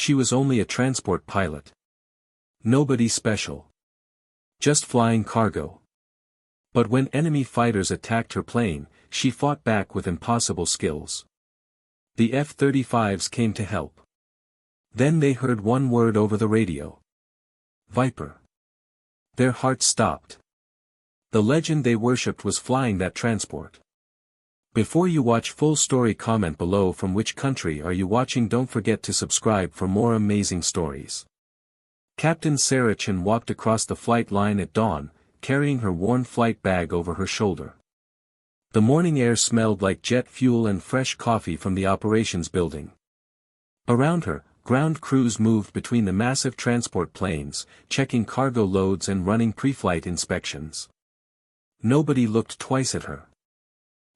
She was only a transport pilot. Nobody special. Just flying cargo. But when enemy fighters attacked her plane, she fought back with impossible skills. The F-35s came to help. Then they heard one word over the radio. Viper. Their hearts stopped. The legend they worshipped was flying that transport. Before you watch full story, comment below from which country are you watching. Don't forget to subscribe for more amazing stories. Captain Sarah Chen walked across the flight line at dawn, carrying her worn flight bag over her shoulder. The morning air smelled like jet fuel and fresh coffee from the operations building. Around her, ground crews moved between the massive transport planes, checking cargo loads and running pre-flight inspections. Nobody looked twice at her.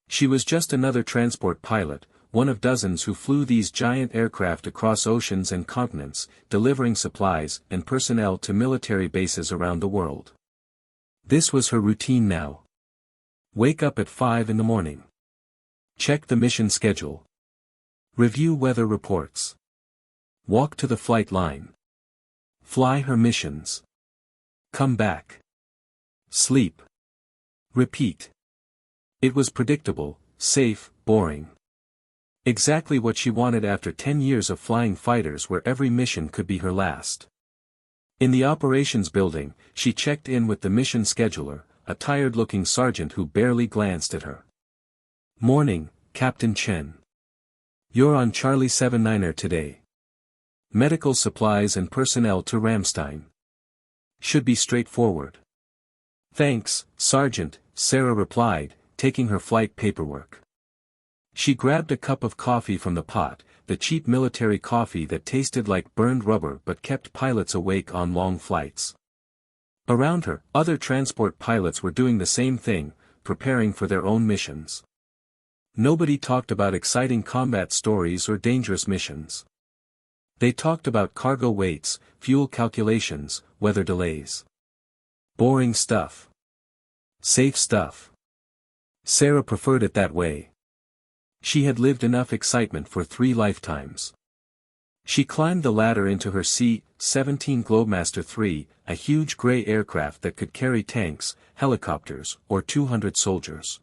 She was just another transport pilot, one of dozens who flew these giant aircraft across oceans and continents, delivering supplies and personnel to military bases around the world. This was her routine now. Wake up at 5 in the morning. Check the mission schedule. Review weather reports. Walk to the flight line. Fly her missions. Come back. Sleep. Repeat. It was predictable, safe, boring. Exactly what she wanted after 10 years of flying fighters where every mission could be her last. In the operations building, she checked in with the mission scheduler, a tired-looking sergeant who barely glanced at her. Morning, Captain Chen. You're on Charlie 79er today. Medical supplies and personnel to Ramstein. Should be straightforward. Thanks, Sergeant, Sarah replied, taking her flight paperwork. She grabbed a cup of coffee from the pot, the cheap military coffee that tasted like burned rubber but kept pilots awake on long flights. Around her, other transport pilots were doing the same thing, preparing for their own missions. Nobody talked about exciting combat stories or dangerous missions. They talked about cargo weights, fuel calculations, weather delays. Boring stuff. Safe stuff. Sarah preferred it that way. She had lived enough excitement for 3 lifetimes. She climbed the ladder into her C-17 Globemaster III, a huge gray aircraft that could carry tanks, helicopters, or 200 soldiers.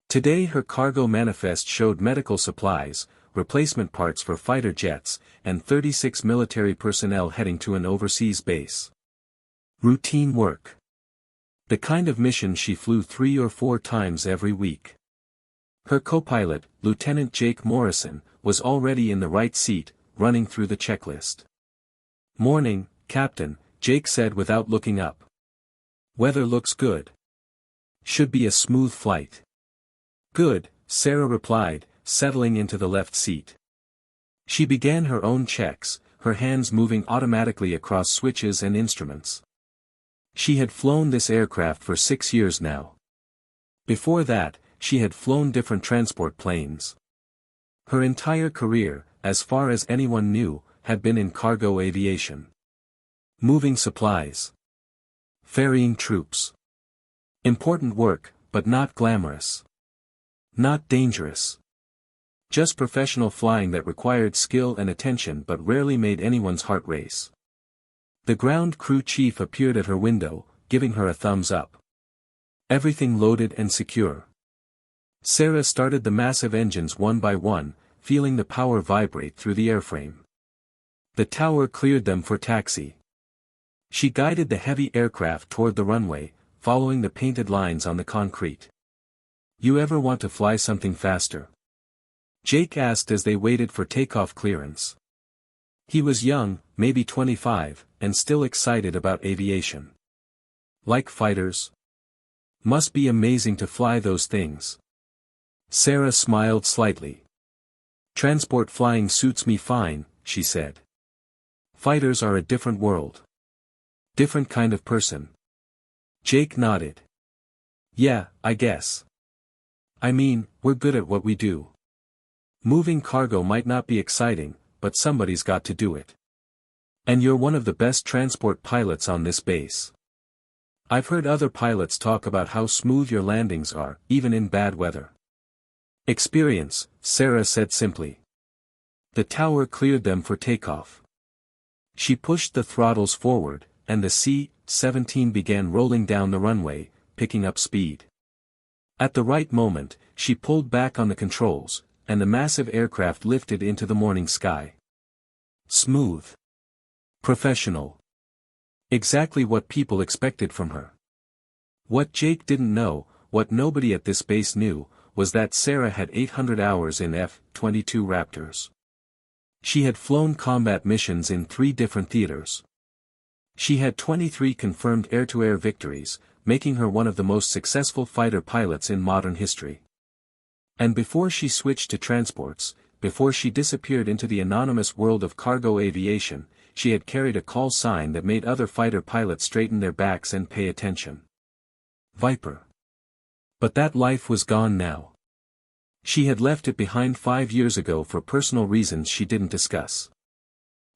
Today her cargo manifest showed medical supplies, replacement parts for fighter jets, and 36 military personnel heading to an overseas base. Routine work. The kind of mission she flew 3 or 4 times every week. Her co-pilot, Lieutenant Jake Morrison, was already in the right seat, running through the checklist. Morning, Captain, Jake said without looking up. Weather looks good. Should be a smooth flight. Good, Sarah replied, settling into the left seat. She began her own checks, her hands moving automatically across switches and instruments. She had flown this aircraft for 6 years now. Before that, she had flown different transport planes. Her entire career, as far as anyone knew, had been in cargo aviation. Moving supplies. Ferrying troops. Important work, but not glamorous. Not dangerous. Just professional flying that required skill and attention but rarely made anyone's heart race. The ground crew chief appeared at her window, giving her a thumbs up. Everything loaded and secure. Sarah started the massive engines one by one, feeling the power vibrate through the airframe. The tower cleared them for taxi. She guided the heavy aircraft toward the runway, following the painted lines on the concrete. You ever want to fly something faster? Jake asked as they waited for takeoff clearance. He was young, maybe 25, and still excited about aviation. Like fighters? Must be amazing to fly those things. Sarah smiled slightly. Transport flying suits me fine, she said. Fighters are a different world. Different kind of person. Jake nodded. Yeah, I guess. I mean, we're good at what we do. Moving cargo might not be exciting, but somebody's got to do it. And you're one of the best transport pilots on this base. I've heard other pilots talk about how smooth your landings are, even in bad weather. Experience, Sarah said simply. The tower cleared them for takeoff. She pushed the throttles forward, and the C-17 began rolling down the runway, picking up speed. At the right moment, she pulled back on the controls, and the massive aircraft lifted into the morning sky. Smooth. Professional. Exactly what people expected from her. What Jake didn't know, what nobody at this base knew, was that Sarah had 800 hours in F-22 Raptors. She had flown combat missions in 3 different theaters. She had 23 confirmed air-to-air victories, making her one of the most successful fighter pilots in modern history. And before she switched to transports, before she disappeared into the anonymous world of cargo aviation, she had carried a call sign that made other fighter pilots straighten their backs and pay attention. Viper. But that life was gone now. She had left it behind 5 years ago for personal reasons she didn't discuss.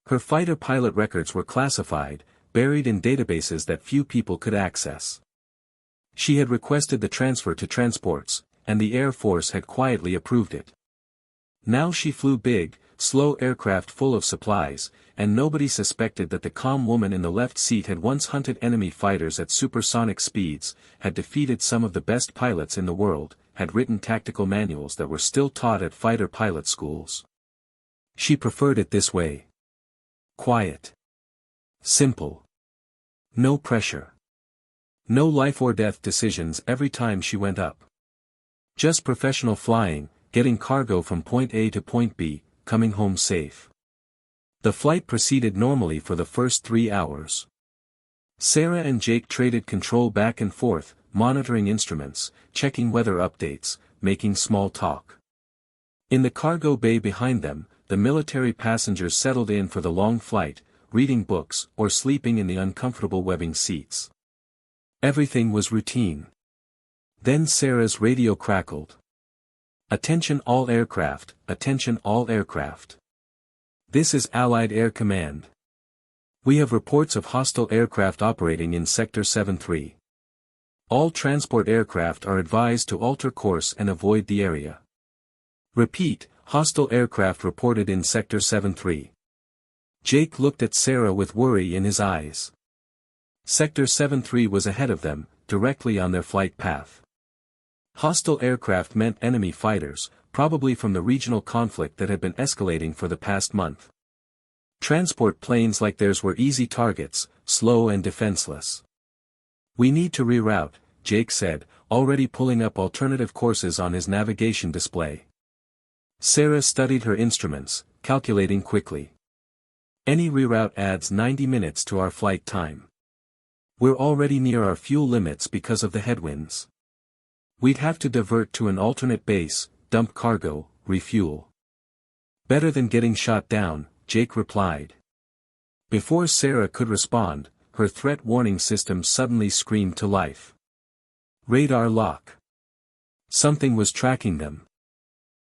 Her fighter pilot records were classified, buried in databases that few people could access. She had requested the transfer to transports, and the Air Force had quietly approved it. Now she flew big, slow aircraft full of supplies, and nobody suspected that the calm woman in the left seat had once hunted enemy fighters at supersonic speeds, had defeated some of the best pilots in the world, had written tactical manuals that were still taught at fighter pilot schools. She preferred it this way. Quiet. Simple. No pressure. No life or death decisions every time she went up. Just professional flying, getting cargo from point A to point B, coming home safe. The flight proceeded normally for the first 3 hours. Sarah and Jake traded control back and forth, monitoring instruments, checking weather updates, making small talk. In the cargo bay behind them, the military passengers settled in for the long flight, reading books or sleeping in the uncomfortable webbing seats. Everything was routine. Then Sarah's radio crackled. Attention all aircraft, attention all aircraft. This is Allied Air Command. We have reports of hostile aircraft operating in Sector 7-3. All transport aircraft are advised to alter course and avoid the area. Repeat, hostile aircraft reported in Sector 7-3. Jake looked at Sarah with worry in his eyes. Sector 7-3 was ahead of them, directly on their flight path. Hostile aircraft meant enemy fighters, probably from the regional conflict that had been escalating for the past month. Transport planes like theirs were easy targets, slow and defenseless. We need to reroute, Jake said, already pulling up alternative courses on his navigation display. Sarah studied her instruments, calculating quickly. Any reroute adds 90 minutes to our flight time. We're already near our fuel limits because of the headwinds. We'd have to divert to an alternate base, dump cargo, refuel. Better than getting shot down, Jake replied. Before Sarah could respond, her threat warning system suddenly screamed to life. Radar lock. Something was tracking them.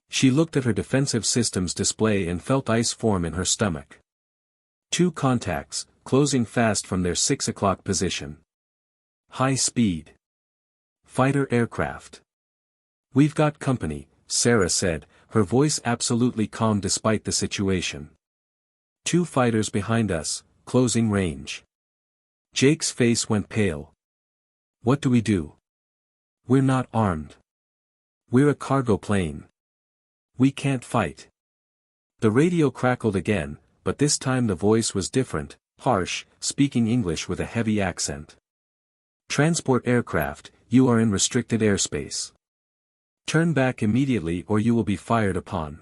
She looked at her defensive systems display and felt ice form in her stomach. 2 contacts, closing fast from their 6 o'clock position. High speed. Fighter aircraft. We've got company, Sarah said, her voice absolutely calm despite the situation. 2 fighters behind us, closing range. Jake's face went pale. What do we do? We're not armed. We're a cargo plane. We can't fight. The radio crackled again, but this time the voice was different, harsh, speaking English with a heavy accent. Transport aircraft, you are in restricted airspace. Turn back immediately or you will be fired upon.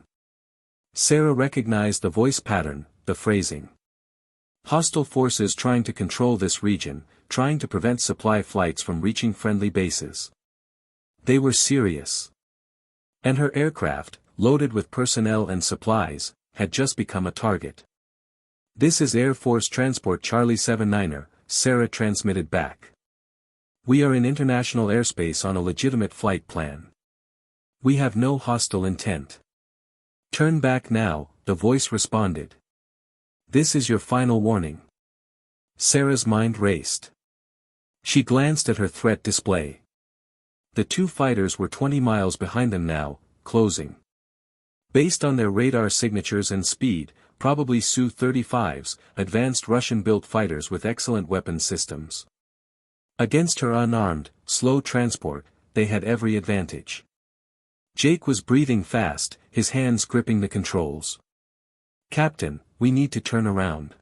Sarah recognized the voice pattern, the phrasing. Hostile forces trying to control this region, trying to prevent supply flights from reaching friendly bases. They were serious. And her aircraft, loaded with personnel and supplies, had just become a target. This is Air Force Transport Charlie 79er, Sarah transmitted back. We are in international airspace on a legitimate flight plan. We have no hostile intent. Turn back now, the voice responded. This is your final warning. Sarah's mind raced. She glanced at her threat display. The 2 fighters were 20 miles behind them now, closing. Based on their radar signatures and speed, probably Su-35s, advanced Russian-built fighters with excellent weapons systems. Against her unarmed, slow transport, they had every advantage. Jake was breathing fast, his hands gripping the controls. "Captain, we need to turn around.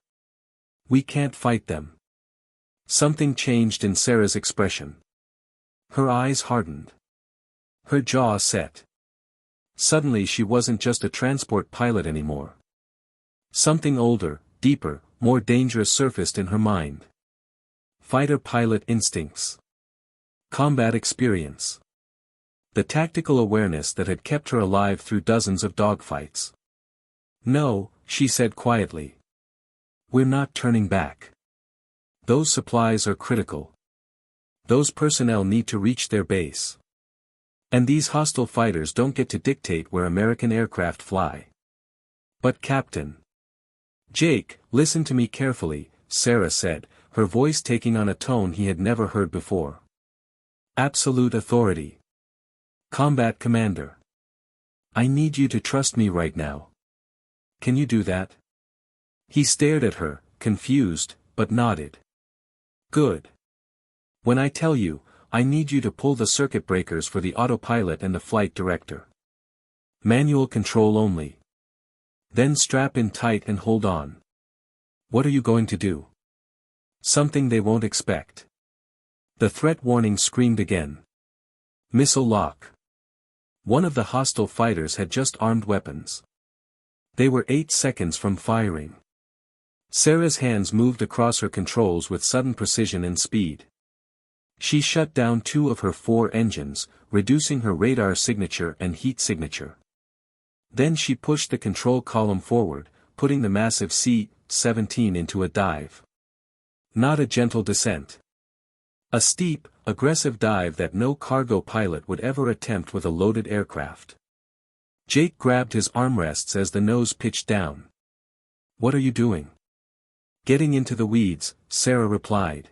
We can't fight them." Something changed in Sarah's expression. Her eyes hardened. Her jaw set. Suddenly she wasn't just a transport pilot anymore. Something older, deeper, more dangerous surfaced in her mind. Fighter pilot instincts. Combat experience. The tactical awareness that had kept her alive through dozens of dogfights. "No," she said quietly. "We're not turning back. Those supplies are critical. Those personnel need to reach their base. And these hostile fighters don't get to dictate where American aircraft fly." "But Captain." "Jake, listen to me carefully," Sarah said, her voice taking on a tone he had never heard before. "Absolute authority. Combat commander. I need you to trust me right now. Can you do that?" He stared at her, confused, but nodded. "Good. When I tell you, I need you to pull the circuit breakers for the autopilot and the flight director. Manual control only. Then strap in tight and hold on." "What are you going to do?" "Something they won't expect." The threat warning screamed again. Missile lock. One of the hostile fighters had just armed weapons. They were 8 seconds from firing. Sarah's hands moved across her controls with sudden precision and speed. She shut down 2 of her 4 engines, reducing her radar signature and heat signature. Then she pushed the control column forward, putting the massive C-17 into a dive. Not a gentle descent. A steep, aggressive dive that no cargo pilot would ever attempt with a loaded aircraft. Jake grabbed his armrests as the nose pitched down. "What are you doing?" "Getting into the weeds," Sarah replied.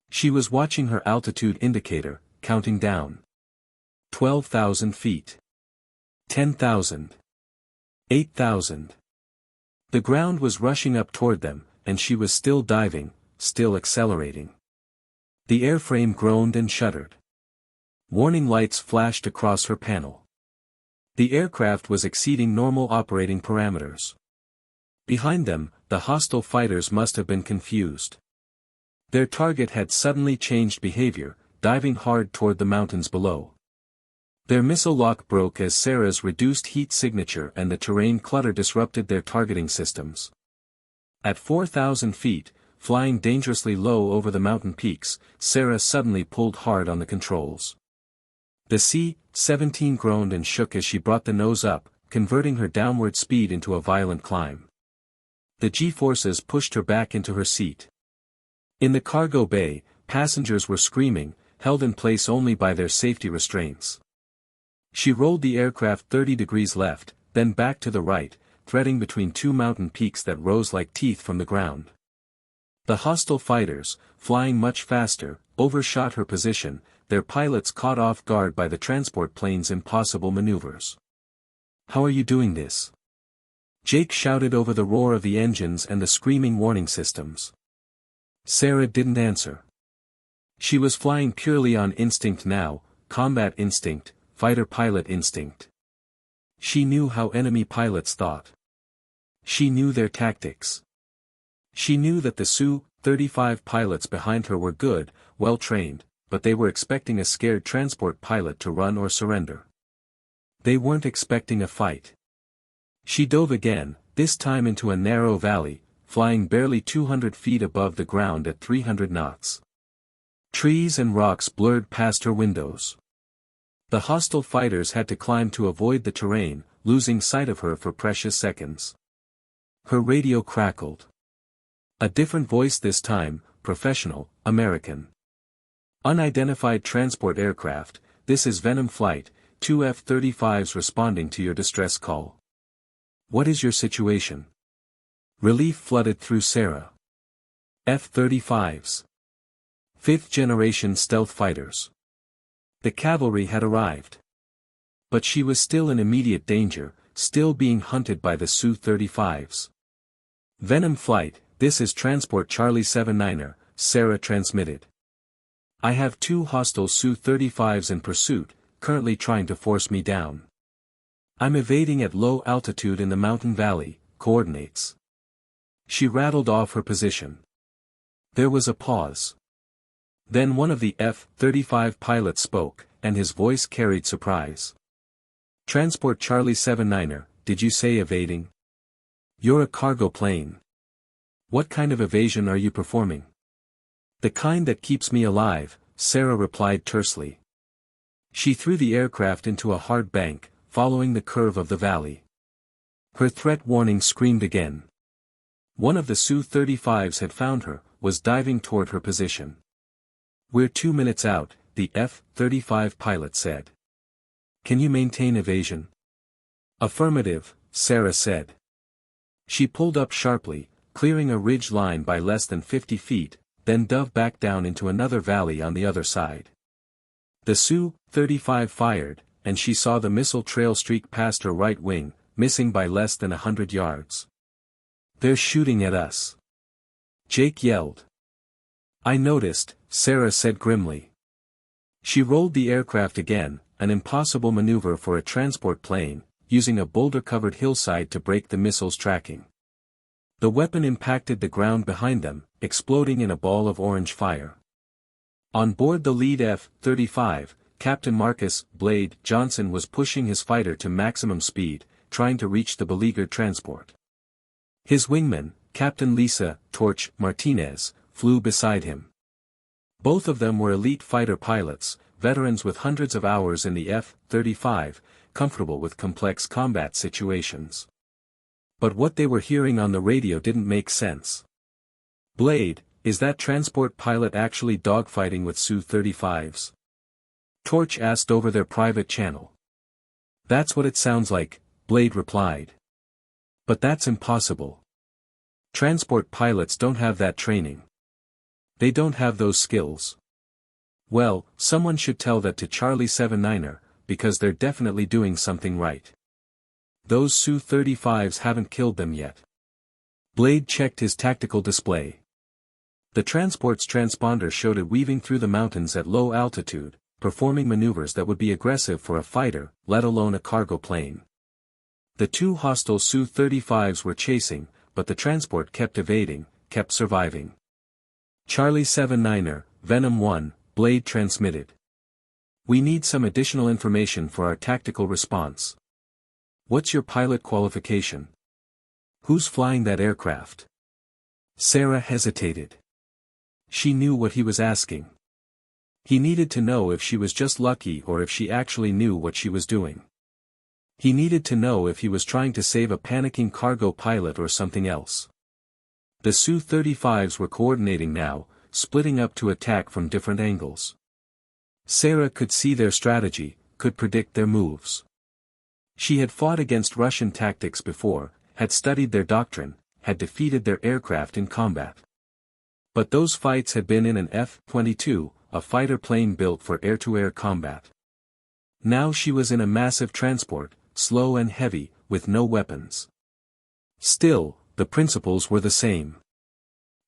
She was watching her altitude indicator, counting down. 12,000 feet. 10,000. 8,000. The ground was rushing up toward them, and she was still diving, still accelerating. The airframe groaned and shuddered. Warning lights flashed across her panel. The aircraft was exceeding normal operating parameters. Behind them, the hostile fighters must have been confused. Their target had suddenly changed behavior, diving hard toward the mountains below. Their missile lock broke as Sarah's reduced heat signature and the terrain clutter disrupted their targeting systems. At 4,000 feet, flying dangerously low over the mountain peaks, Sarah suddenly pulled hard on the controls. The C-17 groaned and shook as she brought the nose up, converting her downward speed into a violent climb. The G-forces pushed her back into her seat. In the cargo bay, passengers were screaming, held in place only by their safety restraints. She rolled the aircraft 30 degrees left, then back to the right, threading between 2 mountain peaks that rose like teeth from the ground. The hostile fighters, flying much faster, overshot her position, their pilots caught off guard by the transport plane's impossible maneuvers. "How are you doing this?" Jake shouted over the roar of the engines and the screaming warning systems. Sarah didn't answer. She was flying purely on instinct now, combat instinct, fighter pilot instinct. She knew how enemy pilots thought. She knew their tactics. She knew that the Su-35 pilots behind her were good, well-trained, but they were expecting a scared transport pilot to run or surrender. They weren't expecting a fight. She dove again, this time into a narrow valley, flying barely 200 feet above the ground at 300 knots. Trees and rocks blurred past her windows. The hostile fighters had to climb to avoid the terrain, losing sight of her for precious seconds. Her radio crackled. A different voice this time, professional, American. "Unidentified transport aircraft, this is Venom Flight, 2 F-35s responding to your distress call. What is your situation?" Relief flooded through Sarah. F-35s. 5th-generation stealth fighters. The cavalry had arrived. But she was still in immediate danger, still being hunted by the Su-35s. Venom Flight, this is Transport Charlie 79er, Sarah transmitted. I have 2 hostile Su-35s in pursuit, currently trying to force me down. I'm evading at low altitude in the mountain valley, coordinates. She rattled off her position. There was a pause. Then one of the F-35 pilots spoke, and his voice carried surprise. Transport Charlie 79er, did you say evading? You're a cargo plane. What kind of evasion are you performing? The kind that keeps me alive, Sarah replied tersely. She threw the aircraft into a hard bank, following the curve of the valley. Her threat warning screamed again. One of the Su-35s had found her, was diving toward her position. We're 2 minutes out, the F-35 pilot said. Can you maintain evasion? Affirmative, Sarah said. She pulled up sharply, clearing a ridge line by less than 50 feet, then dove back down into another valley on the other side. The Su-35 fired, and she saw the missile trail streak past her right wing, missing by less than 100 yards. They're shooting at us. Jake yelled. I noticed, Sarah said grimly. She rolled the aircraft again, an impossible maneuver for a transport plane, using a boulder-covered hillside to break the missile's tracking. The weapon impacted the ground behind them, exploding in a ball of orange fire. On board the lead F-35, Captain Marcus "Blade" Johnson was pushing his fighter to maximum speed, trying to reach the beleaguered transport. His wingman, Captain Lisa "Torch" Martinez, flew beside him. Both of them were elite fighter pilots, veterans with hundreds of hours in the F-35, comfortable with complex combat situations. But what they were hearing on the radio didn't make sense. Blade, is that transport pilot actually dogfighting with Su-35s? Torch asked over their private channel. That's what it sounds like, Blade replied. But that's impossible. Transport pilots don't have that training. They don't have those skills. Well, someone should tell that to Charlie 79er, because they're definitely doing something right. Those Su-35s haven't killed them yet. Blade checked his tactical display. The transport's transponder showed it weaving through the mountains at low altitude, performing maneuvers that would be aggressive for a fighter, let alone a cargo plane. The 2 hostile Su-35s were chasing, but the transport kept evading, kept surviving. Charlie 79er, Venom 1, Blade transmitted. We need some additional information for our tactical response. What's your pilot qualification? Who's flying that aircraft? Sarah hesitated. She knew what he was asking. He needed to know if she was just lucky or if she actually knew what she was doing. He needed to know if he was trying to save a panicking cargo pilot or something else. The Su-35s were coordinating now, splitting up to attack from different angles. Sarah could see their strategy, could predict their moves. She had fought against Russian tactics before, had studied their doctrine, had defeated their aircraft in combat. But those fights had been in an F-22, a fighter plane built for air-to-air combat. Now she was in a massive transport, slow and heavy, with no weapons. Still, the principles were the same.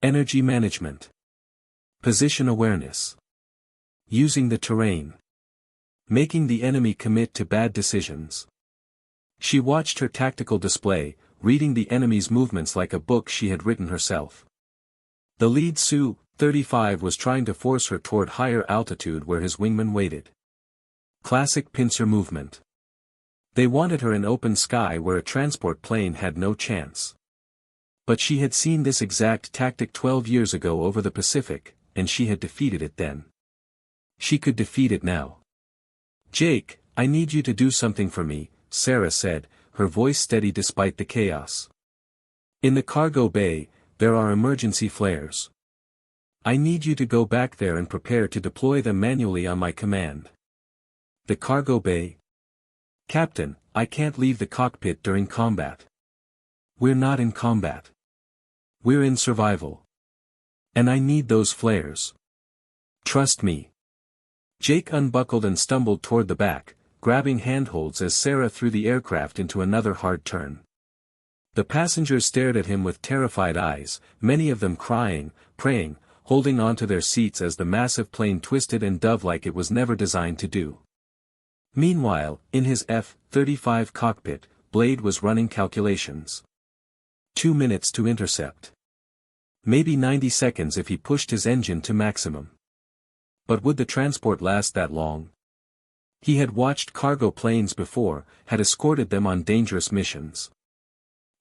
Energy management. Position awareness. Using the terrain. Making the enemy commit to bad decisions. She watched her tactical display, reading the enemy's movements like a book she had written herself. The lead Su-35 was trying to force her toward higher altitude where his wingman waited. Classic pincer movement. They wanted her in open sky where a transport plane had no chance. But she had seen this exact tactic 12 years ago over the Pacific, and she had defeated it then. She could defeat it now. Jake, I need you to do something for me, Sarah said, her voice steady despite the chaos. In the cargo bay, there are emergency flares. I need you to go back there and prepare to deploy them manually on my command. The cargo bay? Captain, I can't leave the cockpit during combat. We're not in combat. We're in survival. And I need those flares. Trust me. Jake unbuckled and stumbled toward the back, grabbing handholds as Sarah threw the aircraft into another hard turn. The passengers stared at him with terrified eyes, many of them crying, praying, holding on to their seats as the massive plane twisted and dove like it was never designed to do. Meanwhile, in his F-35 cockpit, Blade was running calculations. 2 minutes to intercept. Maybe 90 seconds if he pushed his engine to maximum. But would the transport last that long? He had watched cargo planes before, had escorted them on dangerous missions.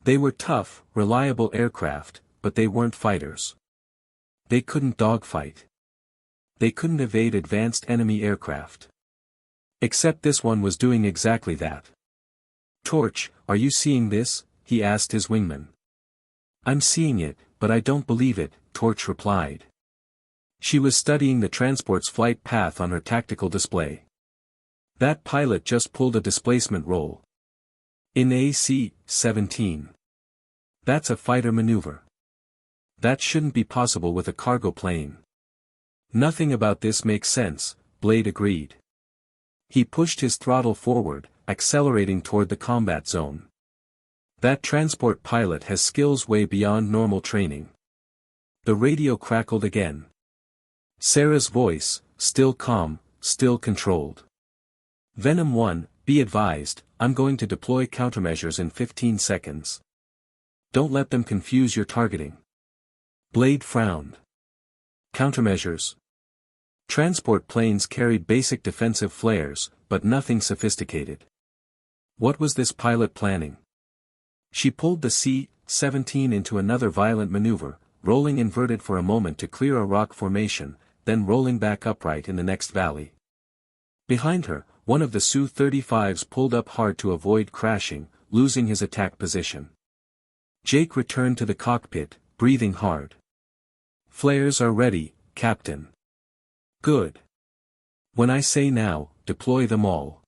They were tough, reliable aircraft, but they weren't fighters. They couldn't dogfight. They couldn't evade advanced enemy aircraft. Except this one was doing exactly that. "Torch, are you seeing this?" he asked his wingman. "I'm seeing it, but I don't believe it," Torch replied. She was studying the transport's flight path on her tactical display. "That pilot just pulled a displacement roll. In AC-17. That's a fighter maneuver. That shouldn't be possible with a cargo plane." "Nothing about this makes sense," Blade agreed. He pushed his throttle forward, accelerating toward the combat zone. "That transport pilot has skills way beyond normal training." The radio crackled again. Sarah's voice, still calm, still controlled. "Venom 1, be advised, I'm going to deploy countermeasures in 15 seconds. Don't let them confuse your targeting." Blade frowned. Countermeasures. Transport planes carried basic defensive flares, but nothing sophisticated. What was this pilot planning? She pulled the C-17 into another violent maneuver, rolling inverted for a moment to clear a rock formation, then rolling back upright in the next valley. Behind her, one of the Su-35s pulled up hard to avoid crashing, losing his attack position. Jake returned to the cockpit, breathing hard. "Flares are ready, Captain." "Good. When I say now, deploy them all.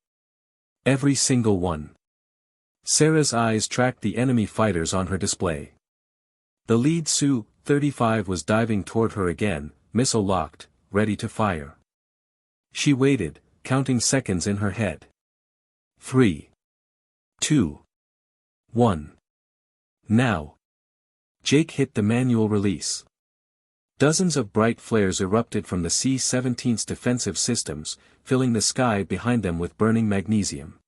Every single one." Sarah's eyes tracked the enemy fighters on her display. The lead Su-35 was diving toward her again, missile locked, ready to fire. She waited, counting seconds in her head. 3, 2, 1. Now. Jake hit the manual release. Dozens of bright flares erupted from the C-17's defensive systems, filling the sky behind them with burning magnesium.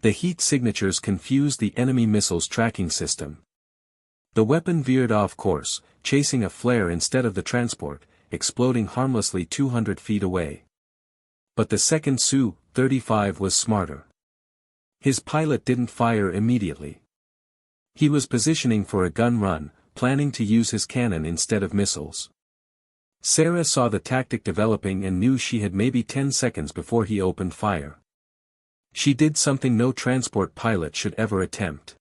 The heat signatures confused the enemy missile's tracking system. The weapon veered off course, chasing a flare instead of the transport, exploding harmlessly 200 feet away. But the second Su-35 was smarter. His pilot didn't fire immediately. He was positioning for a gun run, planning to use his cannon instead of missiles. Sarah saw the tactic developing and knew she had maybe 10 seconds before he opened fire. She did something no transport pilot should ever attempt.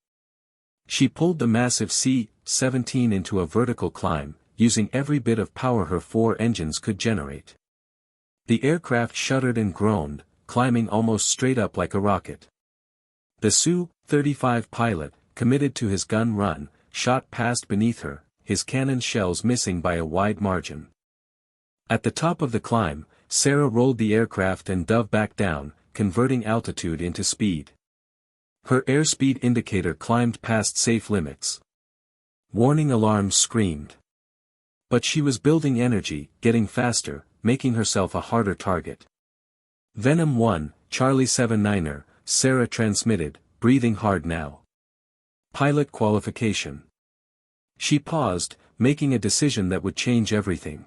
She pulled the massive C-17 into a vertical climb, using every bit of power her 4 engines could generate. The aircraft shuddered and groaned, climbing almost straight up like a rocket. The Su-35 pilot, committed to his gun run, shot past beneath her, his cannon shells missing by a wide margin. At the top of the climb, Sarah rolled the aircraft and dove back down, converting altitude into speed. Her airspeed indicator climbed past safe limits. Warning alarms screamed. But she was building energy, getting faster, making herself a harder target. "Venom 1, Charlie 79er, Sarah transmitted, breathing hard now. Pilot qualification." She paused, making a decision that would change everything.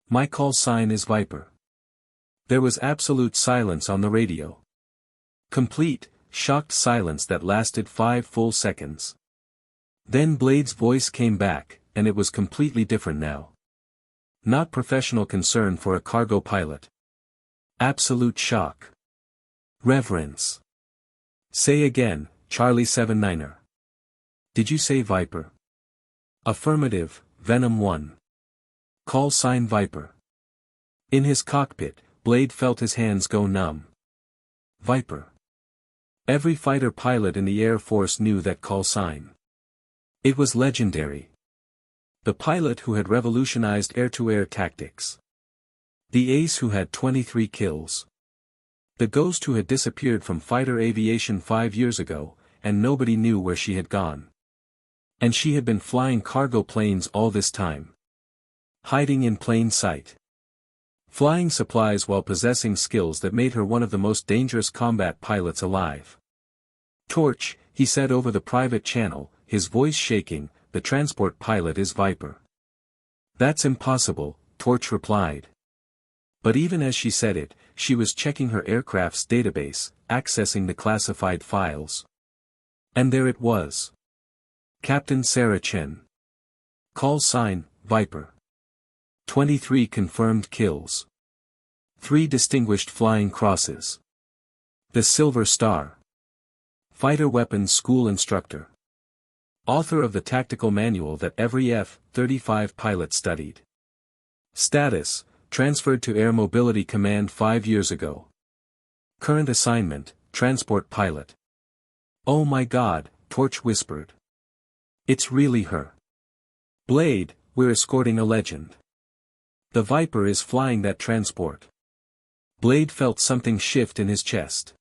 "My call sign is Viper." There was absolute silence on the radio. Complete, shocked silence that lasted 5 full seconds. Then Blade's voice came back, and it was completely different now. Not professional concern for a cargo pilot. Absolute shock. Reverence. "Say again, Charlie 79er. Did you say Viper?" "Affirmative, Venom 1. Call sign Viper." In his cockpit, Blade felt his hands go numb. Viper. Every fighter pilot in the Air Force knew that call sign. It was legendary. The pilot who had revolutionized air-to-air tactics. The ace who had 23 kills. The ghost who had disappeared from fighter aviation 5 years ago, and nobody knew where she had gone. And she had been flying cargo planes all this time. Hiding in plain sight. Flying supplies while possessing skills that made her one of the most dangerous combat pilots alive. Torch, he said over the private channel, his voice shaking, the transport pilot is Viper. That's impossible, Torch replied. But even as she said it, she was checking her aircraft's database, accessing the classified files. And there it was. Captain Sarah Chen. Call sign, Viper. 23 confirmed kills. 3 distinguished flying crosses. The Silver Star. Fighter weapons school instructor. Author of the tactical manual that every F-35 pilot studied. Status, transferred to Air Mobility Command 5 years ago. Current assignment, transport pilot. Oh my God, Torch whispered. It's really her. Blade, we're escorting a legend. The Viper is flying that transport. Blade felt something shift in his chest.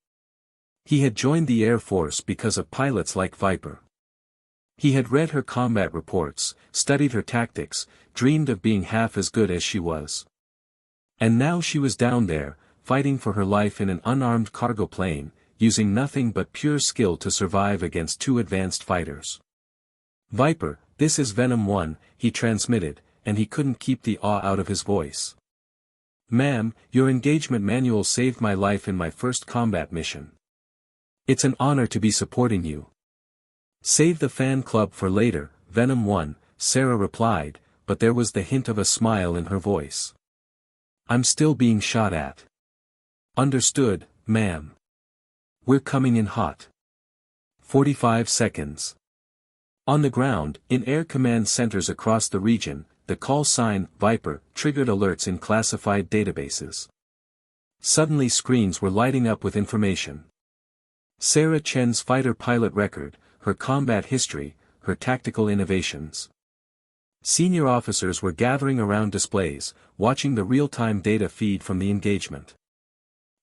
He had joined the Air Force because of pilots like Viper. He had read her combat reports, studied her tactics, dreamed of being half as good as she was. And now she was down there, fighting for her life in an unarmed cargo plane, using nothing but pure skill to survive against 2 advanced fighters. Viper, this is Venom 1, he transmitted, and he couldn't keep the awe out of his voice. Ma'am, your engagement manual saved my life in my first combat mission. It's an honor to be supporting you. Save the fan club for later, Venom 1, Sarah replied, but there was the hint of a smile in her voice. I'm still being shot at. Understood, ma'am. We're coming in hot. 45 seconds. On the ground, in air command centers across the region, the call sign, Viper, triggered alerts in classified databases. Suddenly screens were lighting up with information. Sarah Chen's fighter pilot record, her combat history, her tactical innovations. Senior officers were gathering around displays, watching the real-time data feed from the engagement.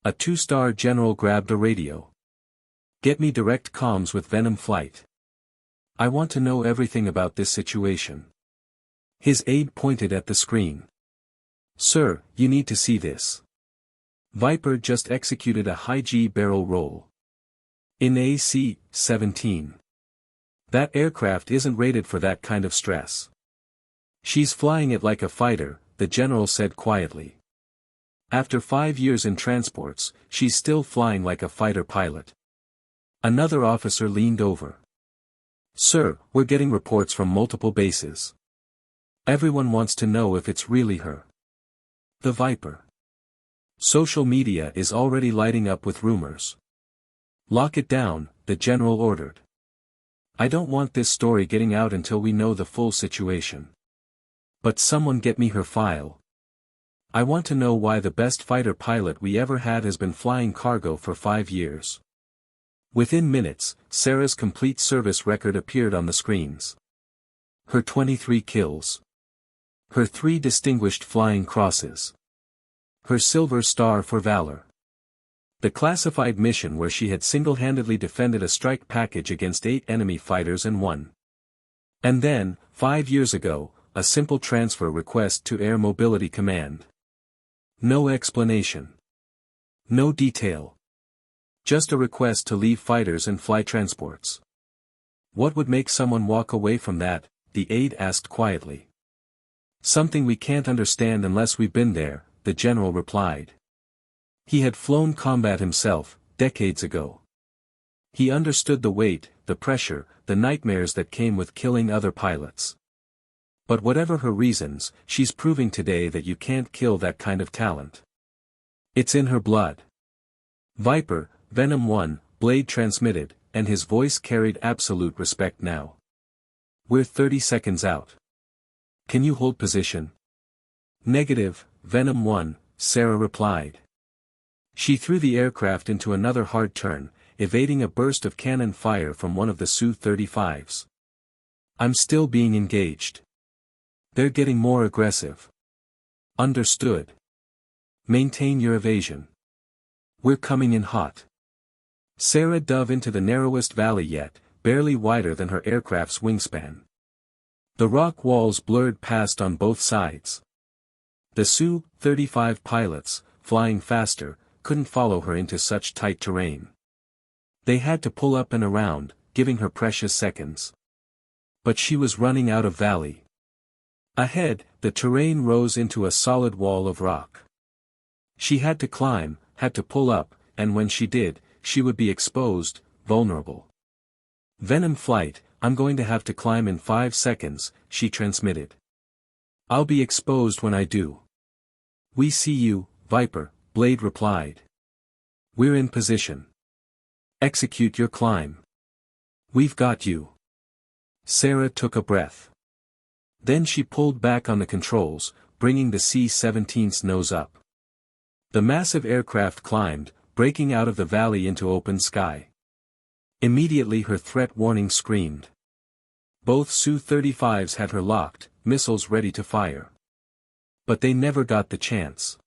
A 2-star general grabbed a radio. Get me direct comms with Venom Flight. I want to know everything about this situation. His aide pointed at the screen. Sir, you need to see this. Viper just executed a high-G barrel roll. In AC-17. That aircraft isn't rated for that kind of stress. She's flying it like a fighter, the general said quietly. After 5 years in transports, she's still flying like a fighter pilot. Another officer leaned over. Sir, we're getting reports from multiple bases. Everyone wants to know if it's really her. The Viper. Social media is already lighting up with rumors. Lock it down, the general ordered. I don't want this story getting out until we know the full situation. But someone get me her file. I want to know why the best fighter pilot we ever had has been flying cargo for 5 years. Within minutes, Sarah's complete service record appeared on the screens. Her 23 kills. Her 3 distinguished flying crosses. Her Silver Star for Valor. The classified mission where she had single-handedly defended a strike package against 8 enemy fighters and won. And then, 5 years ago, a simple transfer request to Air Mobility Command. No explanation. No detail. Just a request to leave fighters and fly transports. What would make someone walk away from that? The aide asked quietly. Something we can't understand unless we've been there, the general replied. He had flown combat himself, decades ago. He understood the weight, the pressure, the nightmares that came with killing other pilots. But whatever her reasons, she's proving today that you can't kill that kind of talent. It's in her blood. Viper, Venom 1, Blade transmitted, and his voice carried absolute respect now. We're 30 seconds out. Can you hold position? Negative, Venom 1, Sarah replied. She threw the aircraft into another hard turn, evading a burst of cannon fire from one of the Su-35s. I'm still being engaged. They're getting more aggressive. Understood. Maintain your evasion. We're coming in hot. Sarah dove into the narrowest valley yet, barely wider than her aircraft's wingspan. The rock walls blurred past on both sides. The Su-35 pilots, flying faster, couldn't follow her into such tight terrain. They had to pull up and around, giving her precious seconds. But she was running out of valley. Ahead, the terrain rose into a solid wall of rock. She had to climb, had to pull up, and when she did, she would be exposed, vulnerable. Venom Flight, I'm going to have to climb in 5 seconds, she transmitted. I'll be exposed when I do. We see you, Viper, Blade replied. We're in position. Execute your climb. We've got you. Sarah took a breath. Then she pulled back on the controls, bringing the C-17's nose up. The massive aircraft climbed, breaking out of the valley into open sky. Immediately her threat warning screamed. Both Su-35s had her locked, missiles ready to fire. But they never got the chance.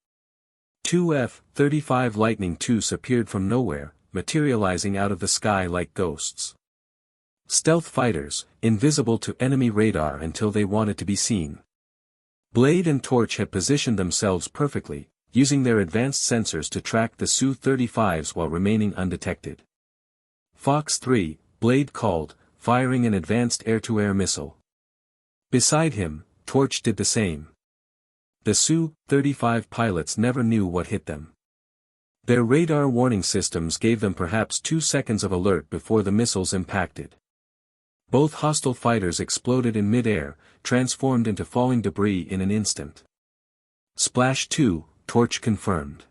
2 F-35 Lightning IIs appeared from nowhere, materializing out of the sky like ghosts. Stealth fighters, invisible to enemy radar until they wanted to be seen. Blade and Torch had positioned themselves perfectly, using their advanced sensors to track the Su-35s while remaining undetected. Fox 3, Blade called, firing an advanced air-to-air missile. Beside him, Torch did the same. The Su-35 pilots never knew what hit them. Their radar warning systems gave them perhaps 2 seconds of alert before the missiles impacted. Both hostile fighters exploded in mid-air, transformed into falling debris in an instant. Splash 2, Torch confirmed.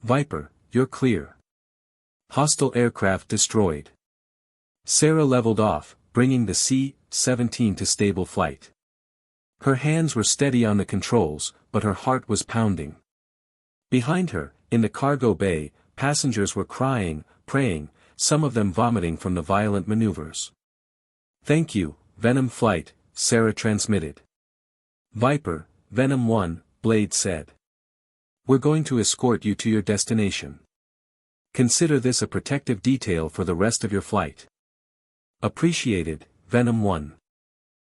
Viper, you're clear. Hostile aircraft destroyed. Sarah leveled off, bringing the C-17 to stable flight. Her hands were steady on the controls, but her heart was pounding. Behind her, in the cargo bay, passengers were crying, praying, some of them vomiting from the violent maneuvers. Thank you, Venom Flight, Sarah transmitted. Viper, Venom 1, Blade said. We're going to escort you to your destination. Consider this a protective detail for the rest of your flight. Appreciated, Venom 1.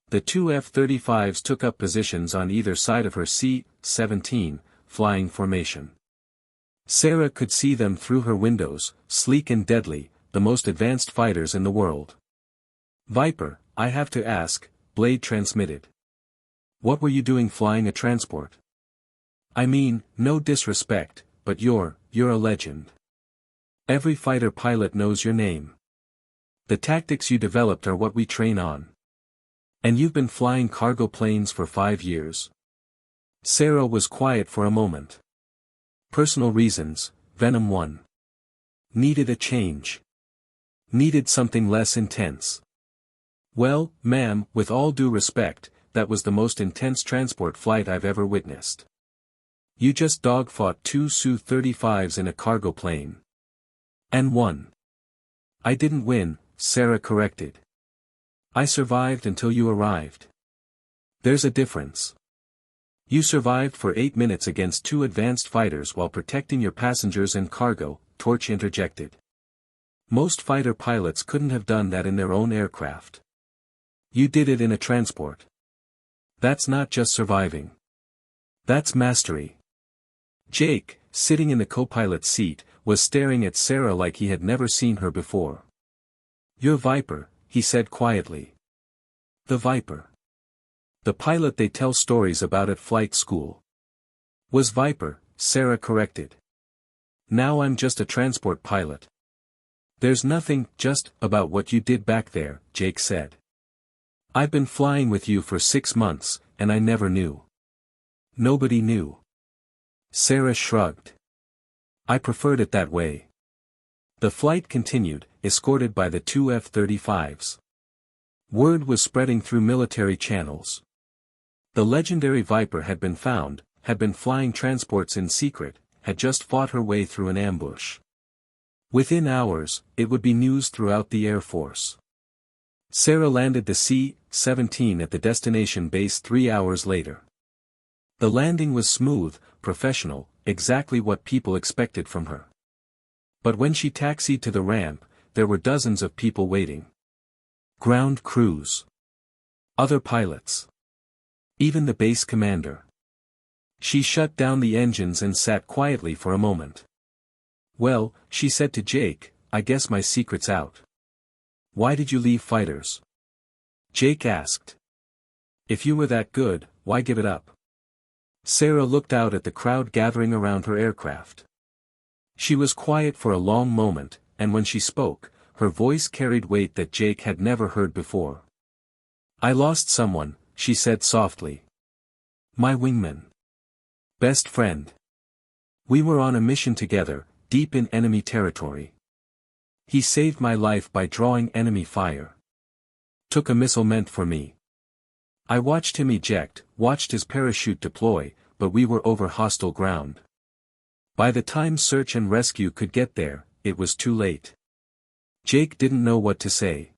The 2 F-35s took up positions on either side of her C-17, flying formation. Sarah could see them through her windows, sleek and deadly, the most advanced fighters in the world. Viper, I have to ask, Blade transmitted. What were you doing flying a transport? I mean, no disrespect, but you're a legend. Every fighter pilot knows your name. The tactics you developed are what we train on. And you've been flying cargo planes for 5 years. Sarah was quiet for a moment. Personal reasons, Venom 1. Needed a change. Needed something less intense. Well, ma'am, with all due respect, that was the most intense transport flight I've ever witnessed. You just dogfought 2 Su-35s in a cargo plane. And won. I didn't win, Sarah corrected. I survived until you arrived. There's a difference. You survived for 8 minutes against 2 advanced fighters while protecting your passengers and cargo, Torch interjected. Most fighter pilots couldn't have done that in their own aircraft. You did it in a transport. That's not just surviving. That's mastery. Jake, sitting in the co-pilot's seat, was staring at Sarah like he had never seen her before. You're Viper, he said quietly. The Viper. The pilot they tell stories about at flight school. Was Viper, Sarah corrected. Now I'm just a transport pilot. There's nothing just about what you did back there, Jake said. I've been flying with you for 6 months, and I never knew. Nobody knew. Sarah shrugged. I preferred it that way. The flight continued, escorted by the 2 F-35s. Word was spreading through military channels. The legendary Viper had been found, had been flying transports in secret, had just fought her way through an ambush. Within hours, it would be news throughout the Air Force. Sarah landed the C-17 at the destination base 3 hours later. The landing was smooth, professional, exactly what people expected from her. But when she taxied to the ramp, there were dozens of people waiting. Ground crews. Other pilots. Even the base commander. She shut down the engines and sat quietly for a moment. "Well," she said to Jake, "I guess my secret's out." "Why did you leave fighters?" Jake asked. "If you were that good, why give it up?" Sarah looked out at the crowd gathering around her aircraft. She was quiet for a long moment, and when she spoke, her voice carried weight that Jake had never heard before. "I lost someone," she said softly. "My wingman. Best friend. We were on a mission together, deep in enemy territory. He saved my life by drawing enemy fire. Took a missile meant for me. I watched him eject, watched his parachute deploy, but we were over hostile ground. By the time search and rescue could get there, it was too late." Jake didn't know what to say.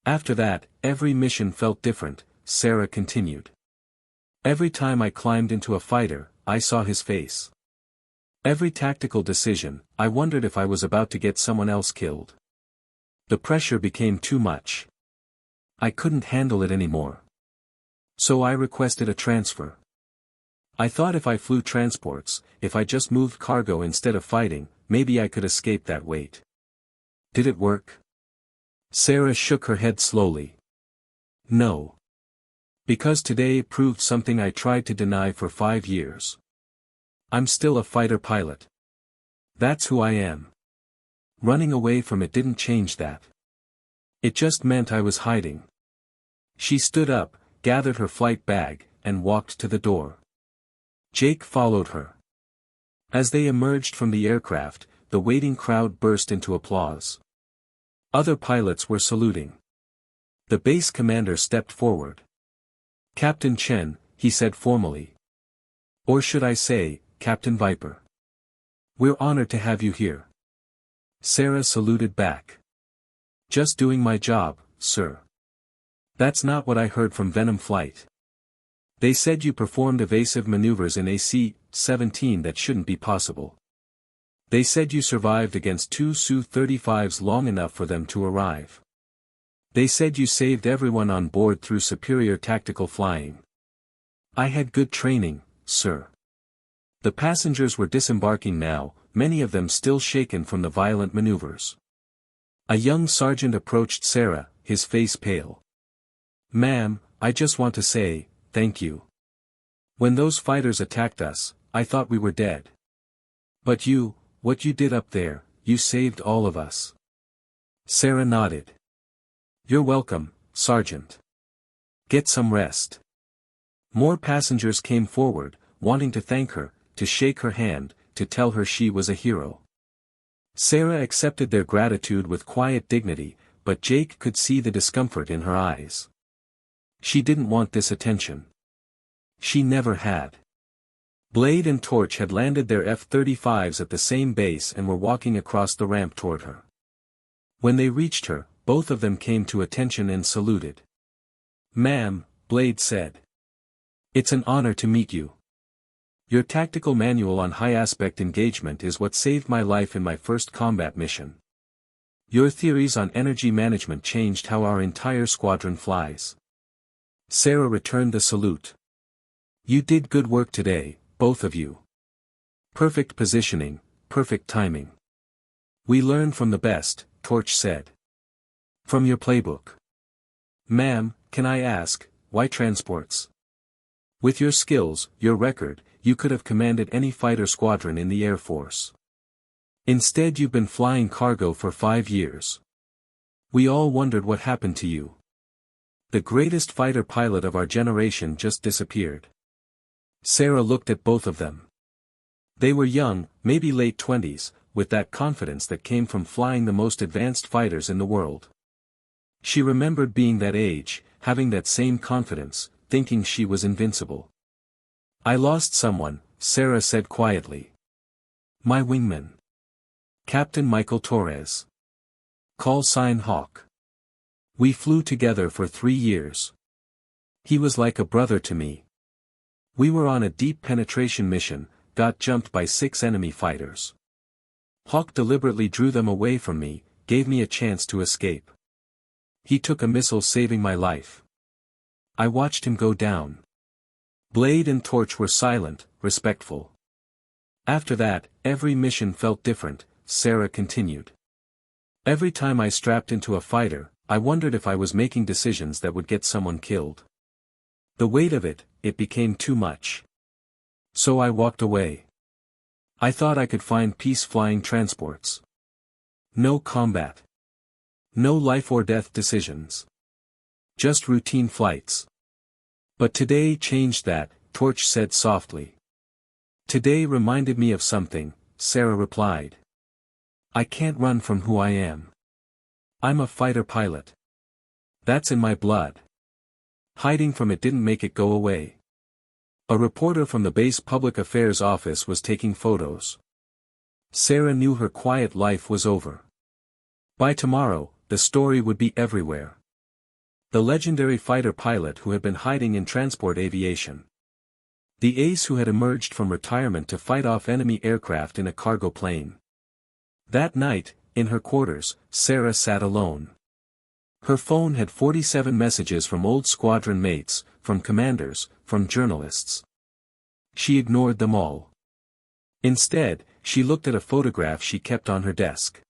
"After that, every mission felt different," Sarah continued. "Every time I climbed into a fighter, I saw his face. Every tactical decision, I wondered if I was about to get someone else killed. The pressure became too much. I couldn't handle it anymore. So I requested a transfer. I thought if I flew transports, if I just moved cargo instead of fighting, maybe I could escape that weight." "Did it work?" Sarah shook her head slowly. "No. Because today it proved something I tried to deny for 5 years. I'm still a fighter pilot. That's who I am. Running away from it didn't change that. It just meant I was hiding." She stood up, gathered her flight bag, and walked to the door. Jake followed her. As they emerged from the aircraft, the waiting crowd burst into applause. Other pilots were saluting. The base commander stepped forward. "Captain Chen," he said formally. "Or should I say, Captain Viper. We're honored to have you here." Sarah saluted back. "Just doing my job, sir." "That's not what I heard from Venom Flight. They said you performed evasive maneuvers in AC-17 that shouldn't be possible. They said you survived against 2 Su-35s long enough for them to arrive. They said you saved everyone on board through superior tactical flying. I had good training, sir." The passengers were disembarking now, many of them still shaken from the violent maneuvers. A young sergeant approached Sarah, his face pale. "Ma'am, I just want to say, thank you. When those fighters attacked us, I thought we were dead. But what you did up there, you saved all of us." Sarah nodded. "You're welcome, Sergeant. Get some rest." More passengers came forward, wanting to thank her, to shake her hand, to tell her she was a hero. Sarah accepted their gratitude with quiet dignity, but Jake could see the discomfort in her eyes. She didn't want this attention. She never had. Blade and Torch had landed their F-35s at the same base and were walking across the ramp toward her. When they reached her, both of them came to attention and saluted. "Ma'am," Blade said. "It's an honor to meet you. Your tactical manual on high-aspect engagement is what saved my life in my first combat mission. Your theories on energy management changed how our entire squadron flies." Sarah returned the salute. "You did good work today, both of you. Perfect positioning, perfect timing. We learn from the best," Torch said. "From your playbook." "Ma'am, can I ask, why transports? With your skills, your record, you could have commanded any fighter squadron in the Air Force. Instead you've been flying cargo for 5 years. We all wondered what happened to you. The greatest fighter pilot of our generation just disappeared." Sarah looked at both of them. They were young, maybe late 20s, with that confidence that came from flying the most advanced fighters in the world. She remembered being that age, having that same confidence, thinking she was invincible. "I lost someone," Sarah said quietly. "My wingman. Captain Michael Torres. Call sign Hawk. We flew together for 3 years. He was like a brother to me. We were on a deep penetration mission, got jumped by 6 enemy fighters. Hawk deliberately drew them away from me, gave me a chance to escape. He took a missile saving my life. I watched him go down. Blade and Torch were silent, respectful. After that, every mission felt different, Sarah continued. Every time I strapped into a fighter, I wondered if I was making decisions that would get someone killed. The weight of it became too much. So I walked away. I thought I could find peace flying transports. No combat. No life or death decisions. Just routine flights. But today changed that, Torch said softly. Today reminded me of something, Sarah replied. I can't run from who I am. I'm a fighter pilot. That's in my blood. Hiding from it didn't make it go away. A reporter from the base public affairs office was taking photos. Sarah knew her quiet life was over. By tomorrow, the story would be everywhere. The legendary fighter pilot who had been hiding in transport aviation. The ace who had emerged from retirement to fight off enemy aircraft in a cargo plane. That night, in her quarters, Sarah sat alone. Her phone had 47 messages from old squadron mates, from commanders, from journalists. She ignored them all. Instead, she looked at a photograph she kept on her desk.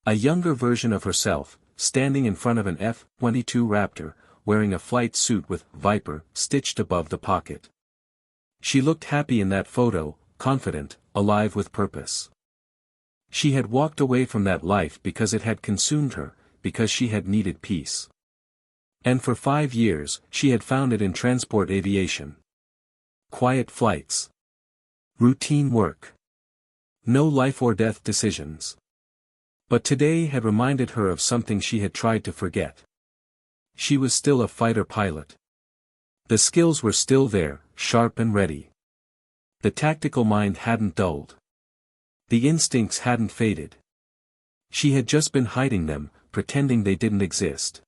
A younger version of herself, standing in front of an F-22 Raptor, wearing a flight suit with Viper stitched above the pocket. She looked happy in that photo, confident, alive with purpose. She had walked away from that life because it had consumed her, because she had needed peace. And for 5 years, she had found it in transport aviation. Quiet flights. Routine work. No life or death decisions. But today had reminded her of something she had tried to forget. She was still a fighter pilot. The skills were still there, sharp and ready. The tactical mind hadn't dulled. The instincts hadn't faded. She had just been hiding them, pretending they didn't exist.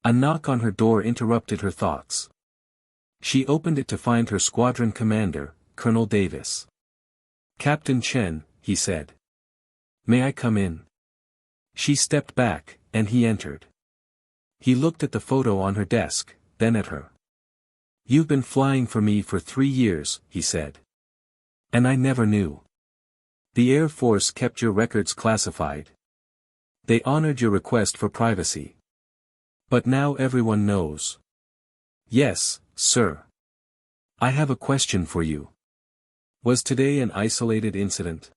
A knock on her door interrupted her thoughts. She opened it to find her squadron commander, Colonel Davis. Captain Chen, he said. May I come in? She stepped back, and he entered. He looked at the photo on her desk, then at her. You've been flying for me for 3 years, he said. And I never knew. The Air Force kept your records classified. They honored your request for privacy. But now everyone knows. Yes, sir. I have a question for you. Was today an isolated incident?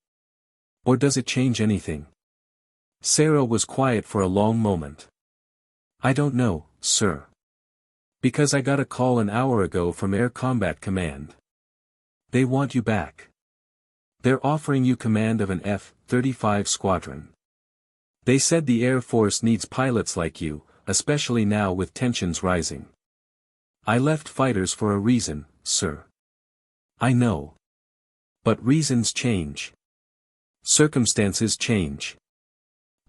Or does it change anything? Sarah was quiet for a long moment. I don't know, sir. Because I got a call an hour ago from Air Combat Command. They want you back. They're offering you command of an F-35 squadron. They said the Air Force needs pilots like you, especially now with tensions rising. I left fighters for a reason, sir. I know. But reasons change. Circumstances change.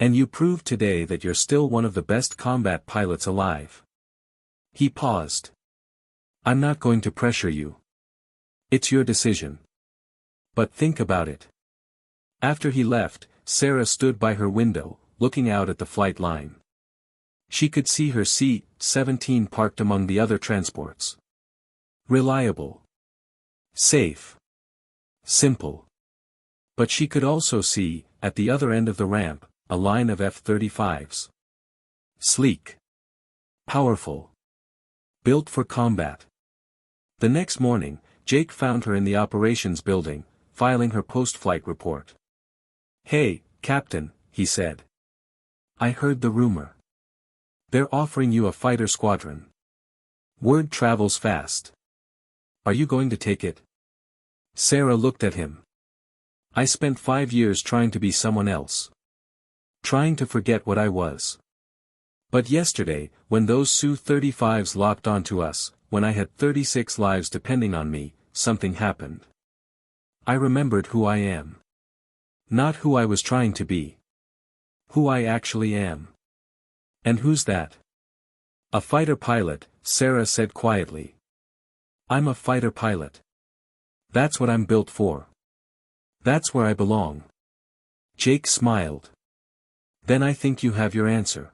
And you proved today that you're still one of the best combat pilots alive. He paused. I'm not going to pressure you. It's your decision. But think about it. After he left, Sarah stood by her window, looking out at the flight line. She could see her C-17 parked among the other transports. Reliable. Safe. Simple. But she could also see, at the other end of the ramp, a line of F-35s. Sleek. Powerful. Built for combat. The next morning, Jake found her in the operations building, filing her post-flight report. Hey, Captain, he said. I heard the rumor. They're offering you a fighter squadron. Word travels fast. Are you going to take it? Sarah looked at him. I spent 5 years trying to be someone else. Trying to forget what I was. But yesterday, when those Su-35s locked onto us, when I had 36 lives depending on me, something happened. I remembered who I am. Not who I was trying to be. Who I actually am. And who's that? A fighter pilot, Sarah said quietly. I'm a fighter pilot. That's what I'm built for. That's where I belong. Jake smiled. Then I think you have your answer.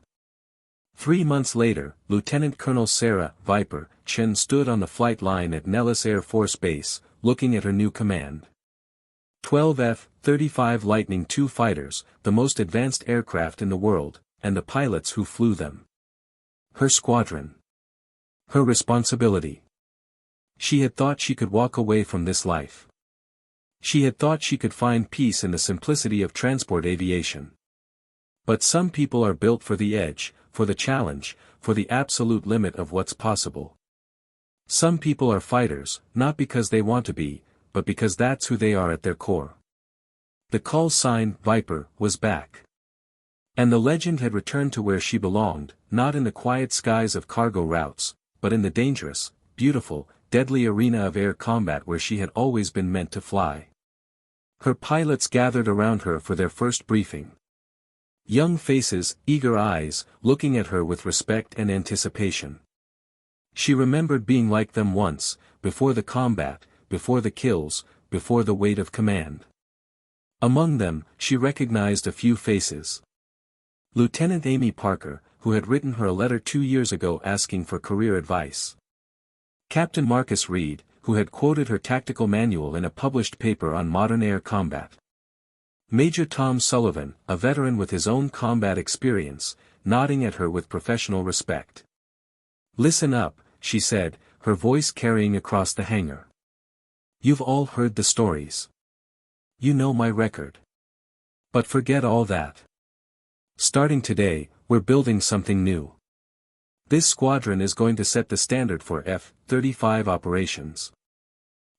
3 months later, Lieutenant Colonel Sarah Viper Chen stood on the flight line at Nellis Air Force Base, looking at her new command. 12 F-35 Lightning II fighters, the most advanced aircraft in the world, and the pilots who flew them. Her squadron. Her responsibility. She had thought she could walk away from this life. She had thought she could find peace in the simplicity of transport aviation. But some people are built for the edge, for the challenge, for the absolute limit of what's possible. Some people are fighters, not because they want to be, but because that's who they are at their core. The call sign, Viper, was back. And the legend had returned to where she belonged, not in the quiet skies of cargo routes, but in the dangerous, beautiful, deadly arena of air combat where she had always been meant to fly. Her pilots gathered around her for their first briefing. Young faces, eager eyes, looking at her with respect and anticipation. She remembered being like them once, before the combat, before the kills, before the weight of command. Among them, she recognized a few faces. Lieutenant Amy Parker, who had written her a letter 2 years ago asking for career advice. Captain Marcus Reed, who had quoted her tactical manual in a published paper on modern air combat. Major Tom Sullivan, a veteran with his own combat experience, nodding at her with professional respect. "Listen up," she said, her voice carrying across the hangar. "You've all heard the stories. You know my record. But forget all that. Starting today, we're building something new. This squadron is going to set the standard for F-35 operations.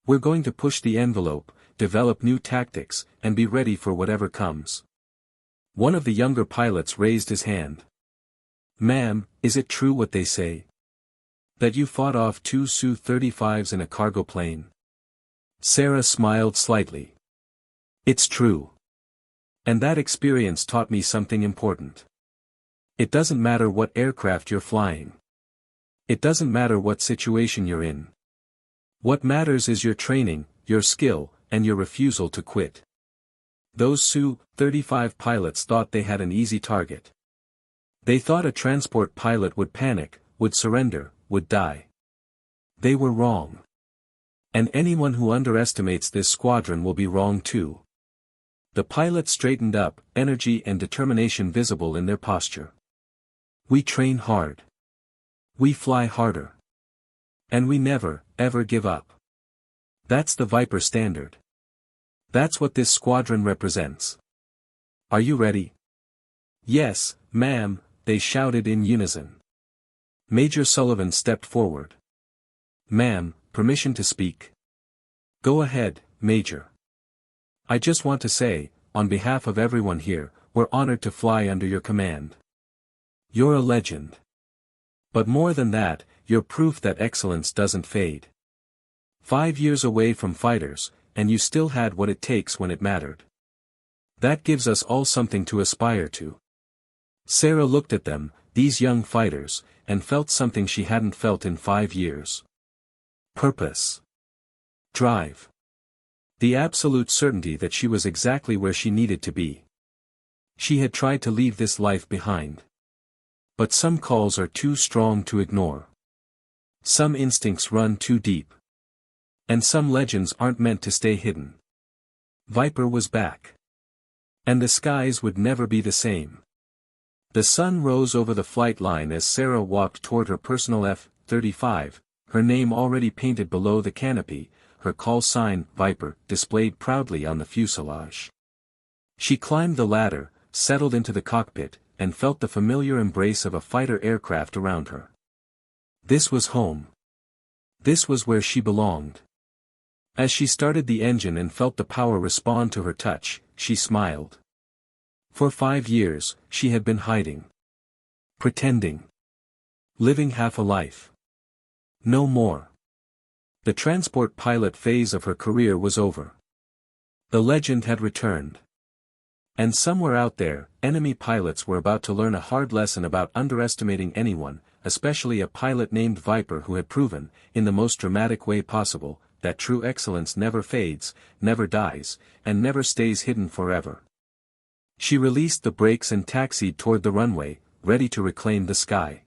We're going to push the envelope, develop new tactics, and be ready for whatever comes." One of the younger pilots raised his hand. "Ma'am, is it true what they say? That you fought off 2 Su-35s in a cargo plane?" Sarah smiled slightly. "It's true. And that experience taught me something important. It doesn't matter what aircraft you're flying. It doesn't matter what situation you're in. What matters is your training, your skill, and your refusal to quit." Those Su-35 pilots thought they had an easy target. They thought a transport pilot would panic, would surrender, would die. They were wrong. And anyone who underestimates this squadron will be wrong too. The pilots straightened up, energy and determination visible in their posture. "We train hard. We fly harder. And we never, ever give up. That's the Viper standard. That's what this squadron represents. Are you ready?" "Yes, ma'am," they shouted in unison. Major Sullivan stepped forward. "Ma'am, permission to speak?" "Go ahead, Major. I just want to say, on behalf of everyone here, we're honored to fly under your command. You're a legend. But more than that, you're proof that excellence doesn't fade. 5 years away from fighters, and you still had what it takes when it mattered. That gives us all something to aspire to." Sarah looked at them, these young fighters, and felt something she hadn't felt in 5 years. Purpose. Drive. The absolute certainty that she was exactly where she needed to be. She had tried to leave this life behind. But some calls are too strong to ignore. Some instincts run too deep. And some legends aren't meant to stay hidden. Viper was back. And the skies would never be the same. The sun rose over the flight line as Sarah walked toward her personal F-35, her name already painted below the canopy, her call sign, Viper, displayed proudly on the fuselage. She climbed the ladder, settled into the cockpit, and felt the familiar embrace of a fighter aircraft around her. This was home. This was where she belonged. As she started the engine and felt the power respond to her touch, she smiled. For 5 years, she had been hiding. Pretending. Living half a life. No more. The transport pilot phase of her career was over. The legend had returned. And somewhere out there, enemy pilots were about to learn a hard lesson about underestimating anyone, especially a pilot named Viper who had proven, in the most dramatic way possible, that true excellence never fades, never dies, and never stays hidden forever. She released the brakes and taxied toward the runway, ready to reclaim the sky.